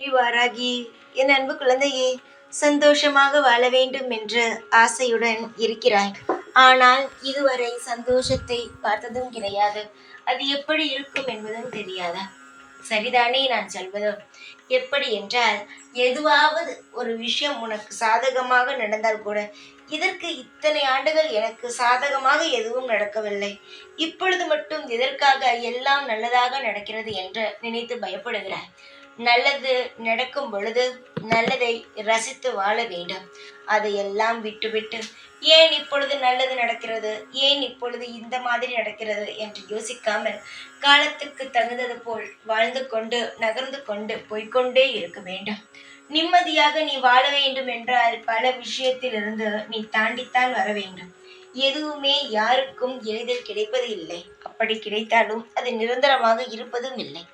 வாராகி, என் அன்பு குழந்தையே, சந்தோஷமாக வாழ வேண்டும் என்ற ஆசையுடன் இருக்கிறாய். ஆனால் இதுவரை சந்தோஷத்தை பார்த்ததும் கிடையாது. அது எப்படி இருக்கும் என்பதும் தெரியாதா? சரிதானே நான் சொல்வதோ? எப்படி என்றால், எதுவாவது ஒரு விஷயம் உனக்கு சாதகமாக நடந்தால் கூட, இதற்கு இத்தனை ஆண்டுகள் எனக்கு சாதகமாக எதுவும் நடக்கவில்லை, இப்பொழுது மட்டும் எதற்காக எல்லாம் நல்லதாக நடக்கிறது என்று நினைத்து பயப்படுகிறாய். நல்லது நடக்கும் பொழுது நல்லதை ரசித்து வாழ வேண்டும். அதையெல்லாம் விட்டுவிட்டு ஏன் இப்பொழுது நல்லது நடக்கிறது, ஏன் இப்பொழுது இந்த மாதிரி நடக்கிறது என்று யோசிக்காமல் காலத்துக்கு தகுந்தது போல் வாழ்ந்து கொண்டு நகர்ந்து கொண்டு போய்கொண்டே இருக்க வேண்டும். நிம்மதியாக நீ வாழ வேண்டும் என்றால் பல விஷயத்திலிருந்து நீ தாண்டித்தான் வர வேண்டும். எதுவுமே யாருக்கும் எளிதில் கிடைப்பது இல்லை. அப்படி கிடைத்தாலும் அது நிரந்தரமாக இருப்பதும் இல்லை.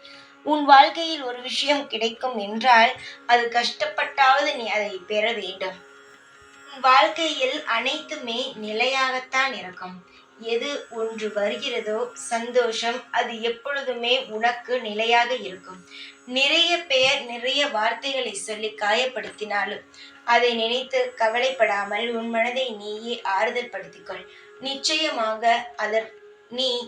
உன் வாழ்க்கையில் ஒரு விஷயம் கிடைக்கும் என்றால் அது கஷ்டப்பட்டாவது நீ அதை பெற வேண்டும். உன் வாழ்க்கையில் அனைத்துமே நிலையாகத்தான் இருக்கும். எது ஒன்று வருகிறதோ சந்தோஷம், அது எப்பொழுதுமே உனக்கு நிலையாக இருக்கும். நிறைய பெயர் நிறைய வார்த்தைகளை சொல்லி காயப்படுத்தினாலும் அதை நினைத்து கவலைப்படாமல் உன் மனதை நீயே ஆறுதல் படுத்திக்கொள். நிச்சயமாக அதர் நீ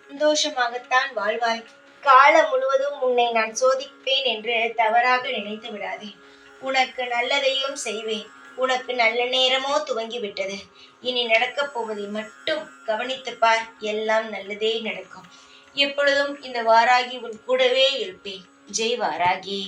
சந்தோஷமாகத்தான் வாழ்வாய். காலம் முழுவதும் உன்னை நான் சோதிப்பேன் என்று தவறாக நினைத்து விடாதே. உனக்கு நல்லதையும் செய்வேன். உனக்கு நல்ல நேரமோ துவங்கிவிட்டது. இனி நடக்கப் போவதை மட்டும் கவனித்துப் பார். எல்லாம் நல்லதே நடக்கும். எப்பொழுதும் இந்த வாராகி உன் கூடவே இருப்பேன். ஜெய் வாராகி.